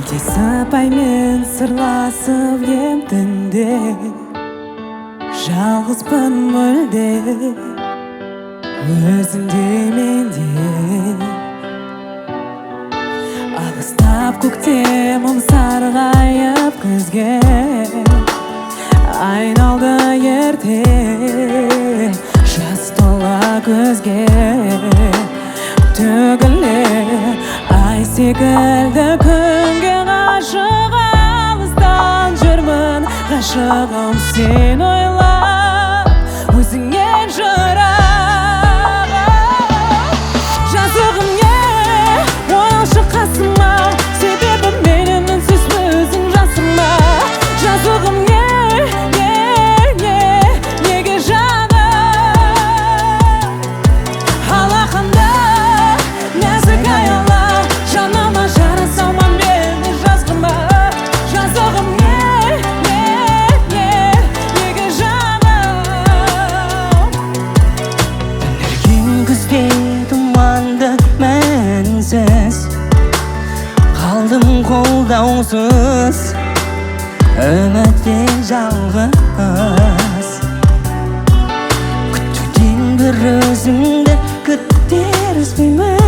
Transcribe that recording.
Сыпаймен сырласып ем түнде, жалғызбын мүлде, өзіңде менде. Алыстап көктемім сарғайып күзге, айналды ерте, жас тола көзге. Төгіле ай секілді күнге ғашық, алыстан жүрмін ғашығым сен ойлап, өзіңнен жырақ. Жазығым не, ойналшы қасыма, себебі менен үнсіз өзің жасыма. Жазығым неге жаным, алақанда нәзік аяла, жаныма жара салмам мені жазғыма. Жазығым неге жаным. Түнерген күздей тұманды мәнсіз, қалдым қолдаусыз, үмітте жалғыз. Күтуден бір өзіңді күтер үзбеймін.